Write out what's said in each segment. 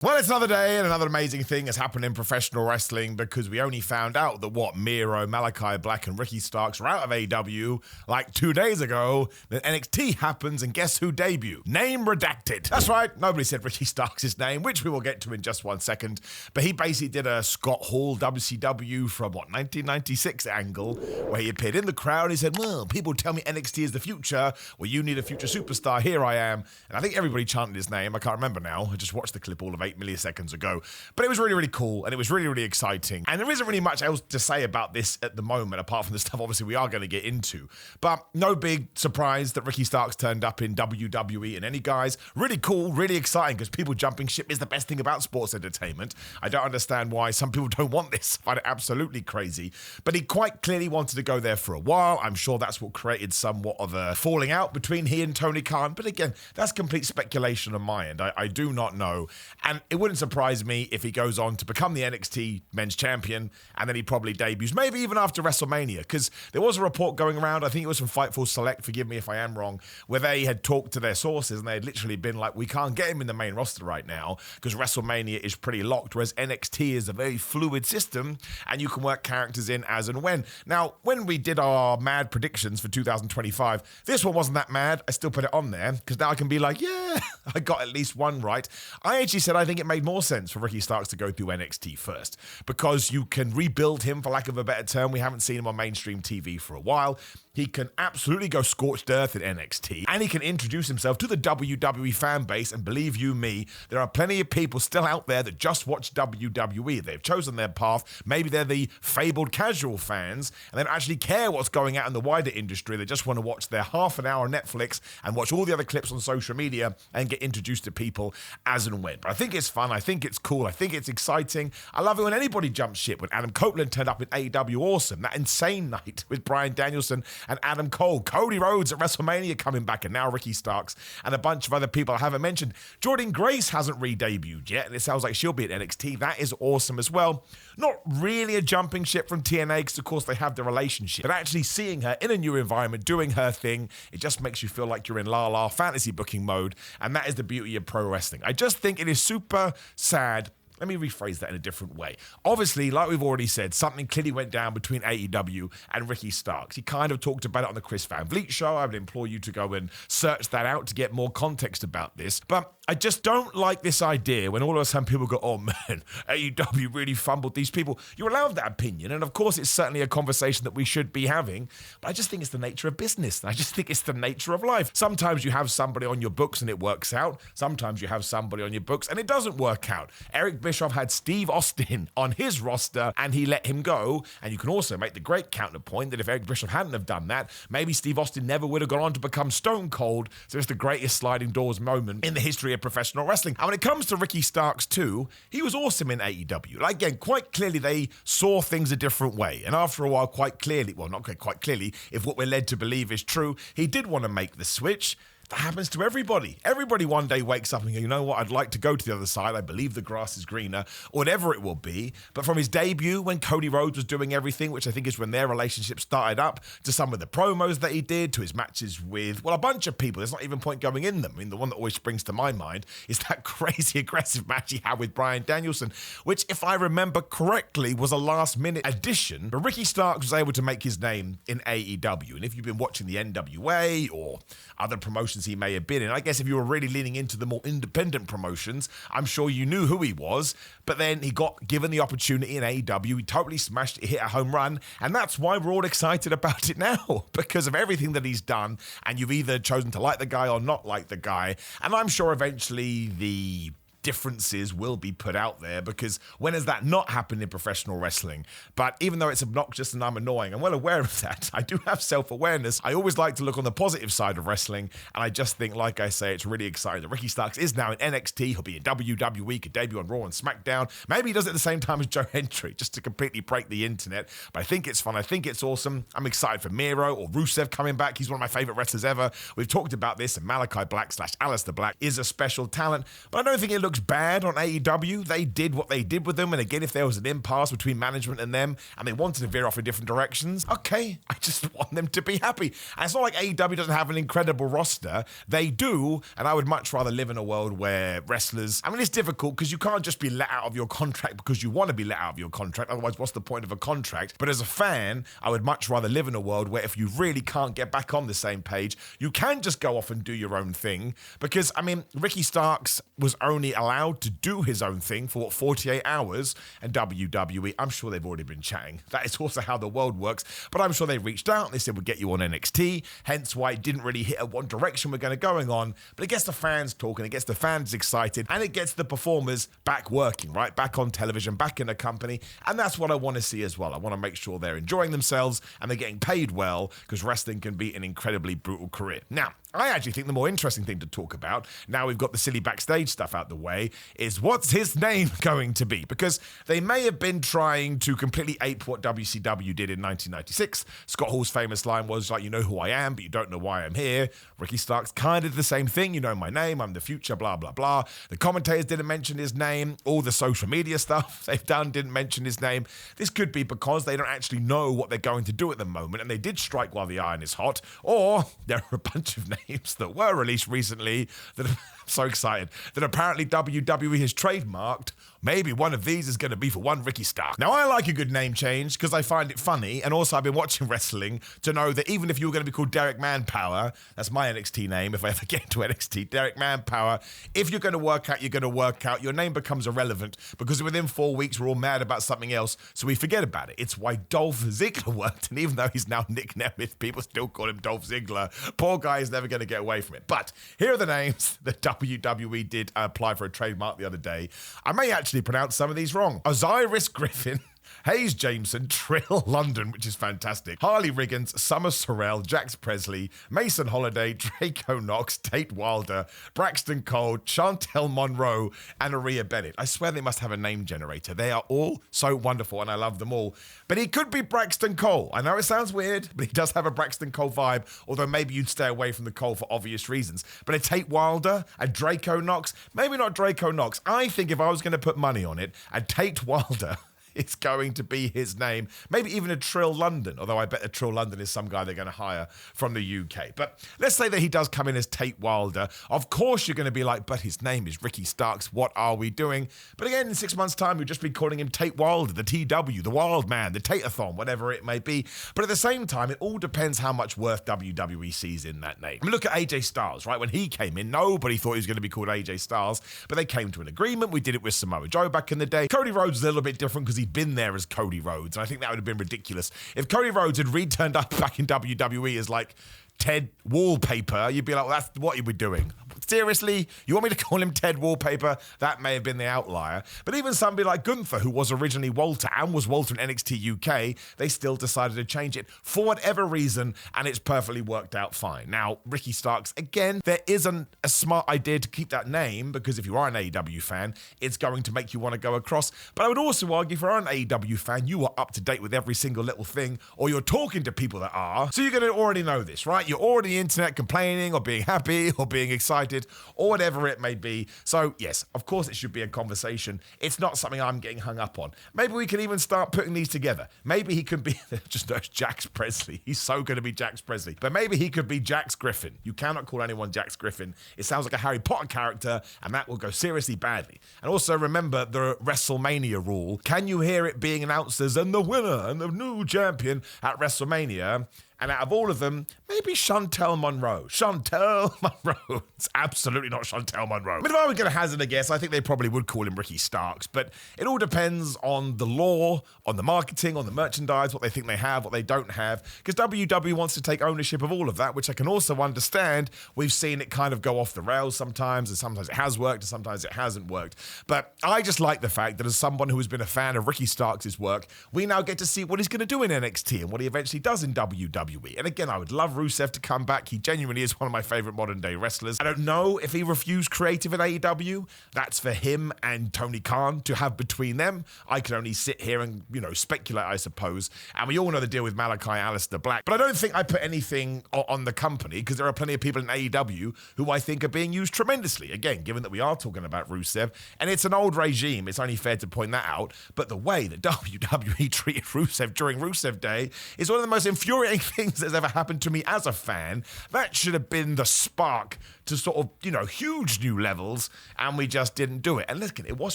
Well, it's another day and another amazing thing has happened in professional wrestling because we only found out that Miro, Malachi Black, and Ricky Starks are out of AEW like 2 days ago. Then NXT happens and guess who debuted? Name redacted. That's right, nobody said Ricky Starks' name, which we will get to in just 1 second. But he basically did a Scott Hall WCW from 1996 angle where he appeared in the crowd. He said, well, people tell me NXT is the future. Well, you need a future superstar. Here I am. And I think everybody chanted his name. I can't remember now. I just watched the clip all of 8 milliseconds ago. But it was really, really cool and it was really, really exciting. And there isn't really much else to say about this at the moment, apart from the stuff obviously we are going to get into. But no big surprise that Ricky Starks turned up in WWE in any guise. Really cool, really exciting, because people jumping ship is the best thing about sports entertainment. I don't understand why some people don't want this. I find it absolutely crazy. But he quite clearly wanted to go there for a while. I'm sure that's what created somewhat of a falling out between he and Tony Khan. But again, that's complete speculation on my end. I do not know. And it wouldn't surprise me if he goes on to become the NXT men's champion and then he probably debuts, maybe even after WrestleMania, because there was a report going around, I think it was from Fightful Select, forgive me if I am wrong, where they had talked to their sources and they had literally been like, we can't get him in the main roster right now because WrestleMania is pretty locked, whereas NXT is a very fluid system and you can work characters in as and when. Now, when we did our mad predictions for 2025, this one wasn't that mad. I still put it on there because now I can be like, yeah, I got at least one right. I actually said I think it made more sense for Ricky Starks to go through NXT first because you can rebuild him, for lack of a better term. We haven't seen him on mainstream TV for a while. He can absolutely go scorched earth at NXT, and he can introduce himself to the WWE fan base. And believe you me, there are plenty of people still out there that just watch WWE. They've chosen their path. Maybe they're the fabled casual fans, and they don't actually care what's going out in the wider industry. They just want to watch their half an hour on Netflix and watch all the other clips on social media and get introduced to people as and when. But I think it's fun. I think it's cool. I think it's exciting. I love it when anybody jumps ship. When Adam Copeland turned up in AEW, awesome. That insane night with Bryan Danielson and Adam Cole, Cody Rhodes at WrestleMania coming back, and now Ricky Starks and a bunch of other people I haven't mentioned. Jordan Grace hasn't re-debuted yet, and it sounds like she'll be at NXT. That is awesome as well. Not really a jumping ship from TNA, because of course they have the relationship, but actually seeing her in a new environment, doing her thing, it just makes you feel like you're in La La fantasy booking mode, and that is the beauty of pro wrestling. I just think it is super sad. Let me rephrase that in a different way. Obviously, like we've already said, something clearly went down between AEW and Ricky Starks. He kind of talked about it on the Chris Van Vliet show. I would implore you to go and search that out to get more context about this. But I just don't like this idea when all of a sudden people go, oh man, AEW really fumbled these people. You're allowed that opinion, and of course it's certainly a conversation that we should be having, but I just think it's the nature of business. I just think it's the nature of life. Sometimes you have somebody on your books and it works out. Sometimes you have somebody on your books and it doesn't work out. Eric Bischoff had Steve Austin on his roster and he let him go, and you can also make the great counterpoint that if Eric Bischoff hadn't have done that, maybe Steve Austin never would have gone on to become Stone Cold. So it's the greatest sliding doors moment in the history of professional wrestling. And when it comes to Ricky Starks too, he was awesome in AEW. Like, again, quite clearly they saw things a different way, and after a while, quite clearly, well, not quite clearly, if what we're led to believe is true, he did want to make the switch. That happens to everybody. Everybody one day wakes up and goes, you know what, I'd like to go to the other side. I believe the grass is greener, or whatever it will be. But from his debut, when Cody Rhodes was doing everything, which I think is when their relationship started up, to some of the promos that he did, to his matches with, well, a bunch of people. There's not even point going in them. I mean, the one that always springs to my mind is that crazy aggressive match he had with Bryan Danielson, which, if I remember correctly, was a last-minute addition. But Ricky Starks was able to make his name in AEW. And if you've been watching the NWA or other promotions he may have been in, I guess if you were really leaning into the more independent promotions, I'm sure you knew who he was. But then he got given the opportunity in AEW. He totally smashed it, hit a home run. And that's why we're all excited about it now, because of everything that he's done. And you've either chosen to like the guy or not like the guy. And I'm sure eventually the differences will be put out there, because when has that not happened in professional wrestling? But even though it's obnoxious and I'm annoying, I'm well aware of that. I do have self-awareness. I always like to look on the positive side of wrestling, and I just think, like I say, it's really exciting that Ricky Starks is now in NXT. He'll be in WWE, could debut on Raw and SmackDown. Maybe he does it at the same time as Joe Hendry, just to completely break the internet. But I think it's fun. I think it's awesome. I'm excited for Miro or Rusev coming back. He's one of my favorite wrestlers ever. We've talked about this, and Malachi Black / Aleister Black is a special talent, but I don't think it looks looks bad on AEW. They did what they did with them, and again, if there was an impasse between management and them, and they wanted to veer off in different directions, okay, I just want them to be happy. And it's not like AEW doesn't have an incredible roster. They do, and I would much rather live in a world where wrestlers, I mean, it's difficult because you can't just be let out of your contract because you want to be let out of your contract. Otherwise, what's the point of a contract? But as a fan, I would much rather live in a world where if you really can't get back on the same page, you can just go off and do your own thing. Because, I mean, Ricky Starks was only allowed to do his own thing for 48 hours, and WWE, I'm sure they've already been chatting. That is also how the world works, but I'm sure they reached out and they said we'll get you on NXT, hence why it didn't really hit at what direction we're going on, but it gets the fans talking, it gets the fans excited, and it gets the performers back working, right? Back on television, back in a company, and that's what I want to see as well. I want to make sure they're enjoying themselves and they're getting paid well, because wrestling can be an incredibly brutal career. Now, I actually think the more interesting thing to talk about, now we've got the silly backstage stuff out the way, is what's his name going to be? Because they may have been trying to completely ape what WCW did in 1996. Scott Hall's famous line was like, you know who I am, but you don't know why I'm here. Ricky Starks kind of did the same thing. You know my name, I'm the future, blah, blah, blah. The commentators didn't mention his name. All the social media stuff they've done didn't mention his name. This could be because they don't actually know what they're going to do at the moment, and they did strike while the iron is hot, or there are a bunch of names that were released recently that I'm so excited that apparently WWE has trademarked. Maybe one of these is going to be for one Ricky Stark. Now, I like a good name change because I find it funny, and also I've been watching wrestling to know that even if you were going to be called Derek Manpower, that's my NXT name if I ever get into NXT, Derek Manpower, if you're going to work out, you're going to work out. Your name becomes irrelevant because within 4 weeks we're all mad about something else, so we forget about it. It's why Dolph Ziggler worked, and even though he's now Nick Nemeth, people still call him Dolph Ziggler. Poor guy is never going to get away from it. But here are the names that WWE did apply for a trademark the other day. I may actually pronounce some of these wrong. Osiris Griffin, Hayes Jameson, Trill London, which is fantastic, Harley Riggins, Summer Sorrell, Jax Presley, Mason Holiday, Draco Knox, Tate Wilder, Braxton Cole, Chantel Monroe, and Aria Bennett. I swear they must have a name generator. They are all so wonderful, and I love them all. But he could be Braxton Cole. I know it sounds weird, but he does have a Braxton Cole vibe, although maybe you'd stay away from the Cole for obvious reasons. But a Tate Wilder, a Draco Knox, maybe not Draco Knox. I think if I was going to put money on it, a Tate Wilder it's going to be his name. Maybe even a Trill London, although I bet a Trill London is some guy they're going to hire from the UK. But let's say that he does come in as Tate Wilder. Of course you're going to be like, but his name is Ricky Starks. What are we doing? But again, in 6 months' time, we'll just be calling him Tate Wilder, the TW, the Wild Man, the Tateathon, whatever it may be. But at the same time, it all depends how much worth WWE sees in that name. I mean, look at AJ Styles, right? When he came in, nobody thought he was going to be called AJ Styles, but they came to an agreement. We did it with Samoa Joe back in the day. Cody Rhodes is a little bit different because he'd been there as Cody Rhodes, and I think that would have been ridiculous. If Cody Rhodes had returned up back in WWE as like Ted Wallpaper, you'd be like, well, that's what you were doing. Seriously? You want me to call him Ted Wallpaper? That may have been the outlier. But even somebody like Gunther, who was originally Walter and was Walter in NXT UK, they still decided to change it for whatever reason, and it's perfectly worked out fine. Now, Ricky Starks, again, there isn't a smart idea to keep that name, because if you are an AEW fan, it's going to make you want to go across. But I would also argue, if you're an AEW fan, you are up to date with every single little thing, or you're talking to people that are, so you're going to already know this, right? You're already on the internet complaining or being happy or being excited or whatever it may be. So yes, of course it should be a conversation. It's not something I'm getting hung up on. Maybe we can even start putting these together. Maybe he could be just Jax Presley. He's so going to be Jax Presley. But maybe he could be Jax Griffin. You cannot call anyone Jax Griffin. It sounds like a Harry Potter character, and that will go seriously badly. And also remember the WrestleMania rule. Can you hear it being announced as and the winner and the new champion at WrestleMania? And out of all of them, maybe Chantel Monroe. Chantel Monroe. It's absolutely not Chantel Monroe. But if I were going to hazard a guess, I think they probably would call him Ricky Starks. But it all depends on the law, on the marketing, on the merchandise, what they think they have, what they don't have. Because WWE wants to take ownership of all of that, which I can also understand. We've seen it kind of go off the rails sometimes, and sometimes it has worked, and sometimes it hasn't worked. But I just like the fact that as someone who has been a fan of Ricky Starks' work, we now get to see what he's going to do in NXT and what he eventually does in WWE. WWE. And again, I would love Rusev to come back. He genuinely is one of my favorite modern day wrestlers. I don't know if he refused creative in AEW. That's for him and Tony Khan to have between them. I can only sit here and, speculate, I suppose. And we all know the deal with Malachi Aleister Black. But I don't think I put anything on the company, because there are plenty of people in AEW who I think are being used tremendously. Again, given that we are talking about Rusev, and it's an old regime, it's only fair to point that out. But the way that WWE treated Rusev during Rusev Day is one of the most infuriating things that's ever happened to me as a fan. That should have been the spark to sort of, huge new levels, and we just didn't do it. And listen, it was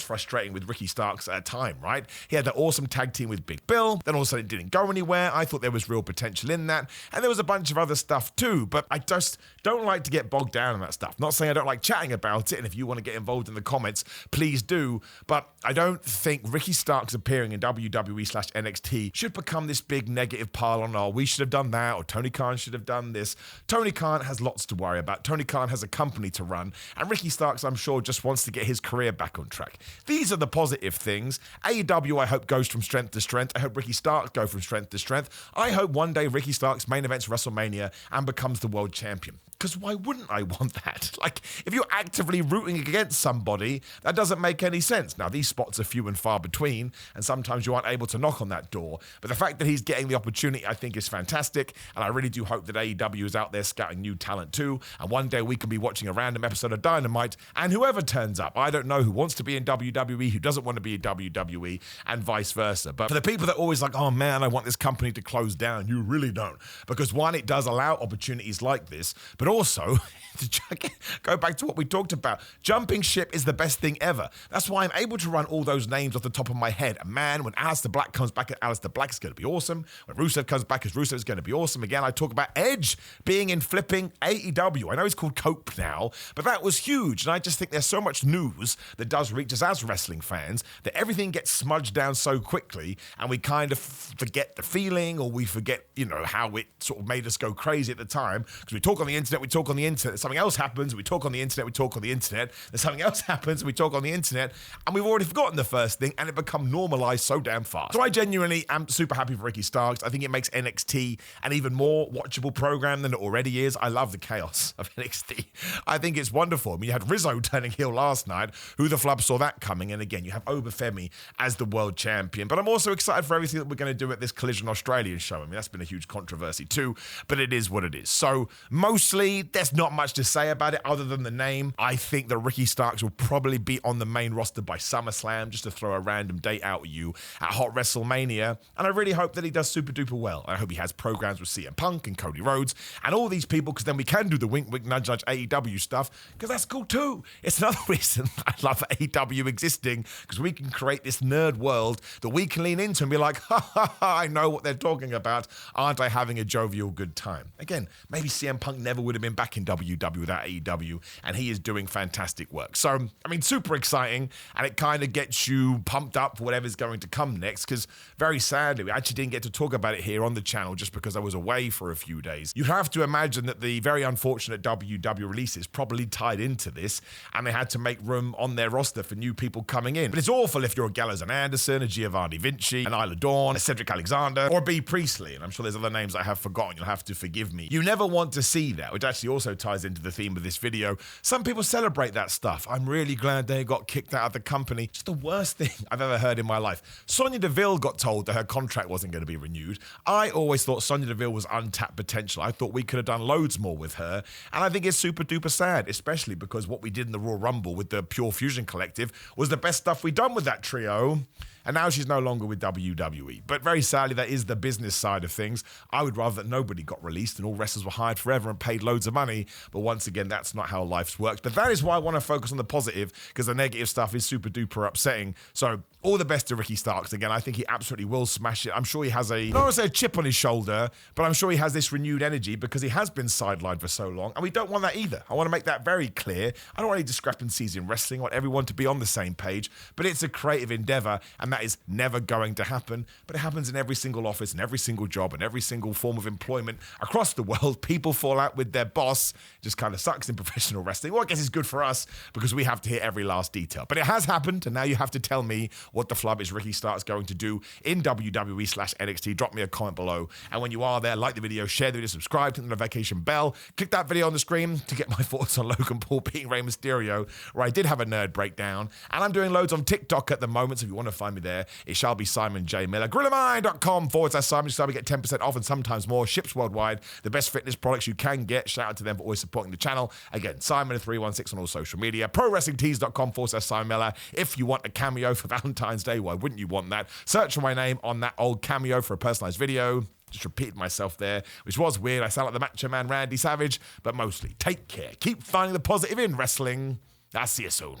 frustrating with Ricky Starks at a time, right? He had that awesome tag team with Big Bill, then all of a sudden it didn't go anywhere. I thought there was real potential in that, and there was a bunch of other stuff too, but I just don't like to get bogged down in that stuff. Not saying I don't like chatting about it, and if you want to get involved in the comments, please do, but I don't think Ricky Starks appearing in WWE/NXT should become this big negative pile on, oh, we should have done that, or Tony Khan should have done this. Tony Khan has lots to worry about. Tony Khan has a company to run, and Ricky Starks, I'm sure, just wants to get his career back on track. These are the positive things. AEW, I hope, goes from strength to strength. I hope Ricky Starks go from strength to strength. I hope one day Ricky Starks main events WrestleMania and becomes the world champion. Because why wouldn't I want that? Like, if you're actively rooting against somebody, that doesn't make any sense. Now, these spots are few and far between, and sometimes you aren't able to knock on that door. But the fact that he's getting the opportunity, I think, is fantastic. And I really do hope that AEW is out there scouting new talent too. And one day we can be watching a random episode of Dynamite, and whoever turns up, I don't know who wants to be in WWE, who doesn't want to be in WWE, and vice versa. But for the people that are always like, oh man, I want this company to close down, you really don't. Because one, it does allow opportunities like this, but also, to go back to what we talked about, jumping ship is the best thing ever. That's why I'm able to run all those names off the top of my head. And man, when Aleister Black comes back, Aleister Black is going to be awesome. When Rusev comes back, Rusev is going to be awesome. Again, I talk about Edge being in flipping AEW. I know he's called Cope now, but that was huge. And I just think there's so much news that does reach us as wrestling fans that everything gets smudged down so quickly, and we kind of forget the feeling, or we forget, how it sort of made us go crazy at the time. Because we talk on the internet, we talk on the internet, something else happens, we talk on the internet, we talk on the internet, then something else happens, we talk on the internet, and we've already forgotten the first thing, and it become normalized so damn fast. So I genuinely am super happy for Ricky Starks. I think it makes NXT an even more watchable program than it already is. I love the chaos of NXT. I think it's wonderful. I mean, you had Rizzo turning heel last night. Who the flub saw that coming? And again, you have Obafemi as the world champion. But I'm also excited for everything that we're going to do at this Collision Australian show. I mean, that's been a huge controversy too, but it is what it is. So mostly, there's not much to say about it other than the name. I think that Ricky Starks will probably be on the main roster by SummerSlam, just to throw a random date out at you, at Hot WrestleMania. And I really hope that he does super duper well. I hope he has programs with CM Punk and Cody Rhodes and all these people, because then we can do the wink, wink, nudge, nudge AEW stuff, because that's cool too. It's another reason I love AEW existing, because we can create this nerd world that we can lean into and be like, ha ha ha, I know what they're talking about. Aren't I having a jovial good time? Again, maybe CM Punk never would have been back in WWE without AEW, and he is doing fantastic work. So, I mean, super exciting, and it kind of gets you pumped up for whatever's going to come next, because very sadly, we actually didn't get to talk about it here on the channel just because I was away for a few days. You have to imagine that the very unfortunate WWE releases probably tied into this, and they had to make room on their roster for new people coming in. But it's awful if you're a Gallows and Anderson, a Giovanni Vinci, an Isla Dawn, a Cedric Alexander, or a B. Priestley, and I'm sure there's other names I have forgotten. You'll have to forgive me. You never want to see that, which actually also ties into the theme of this video. Some people celebrate that stuff. I'm really glad they got kicked out of the company. It's the worst thing I've ever heard in my life. Sonya Deville got told that her contract wasn't going to be renewed. I always thought Sonya Deville was untapped potential. I thought we could have done loads more with her, and I think it's super duper sad, especially because what we did in the Royal Rumble with the Pure Fusion Collective was the best stuff we'd done with that trio. And now she's no longer with WWE. But very sadly, that is the business side of things. I would rather that nobody got released and all wrestlers were hired forever and paid loads of money. But once again, that's not how life works. But that is why I want to focus on the positive, because the negative stuff is super duper upsetting. So all the best to Ricky Starks. Again, I think he absolutely will smash it. I'm sure he has I don't want to say a chip on his shoulder, but I'm sure he has this renewed energy because he has been sidelined for so long. And we don't want that either. I want to make that very clear. I don't want any discrepancies in wrestling. I want everyone to be on the same page. But it's a creative endeavor, and that is never going to happen. But it happens in every single office and every single job and every single form of employment across the world. People fall out with their boss. It just kind of sucks in professional wrestling. Well, I guess it's good for us because we have to hear every last detail. But it has happened, and now you have to tell me what the flub is Ricky Starks going to do in WWE/NXT. Drop me a comment below. And when you are there, like the video, share the video, subscribe to the notification bell. Click that video on the screen to get my thoughts on Logan Paul beating Rey Mysterio, where I did have a nerd breakdown. And I'm doing loads on TikTok at the moment, so if you want to find me there, it shall be Simon J. Miller. GorillaMind.com/Simon. You get 10% off and sometimes more. Ships worldwide. The best fitness products you can get. Shout out to them for always supporting the channel. Again, Simon316 on all social media. ProWrestlingTees.com/Simon Miller. If you want a cameo for Valentine's Day, why wouldn't you want that? Search for my name on that old cameo for a personalized video. Just repeated myself there, which was weird. I sound like the Macho Man Randy Savage, but mostly take care. Keep finding the positive in wrestling. I'll see you soon.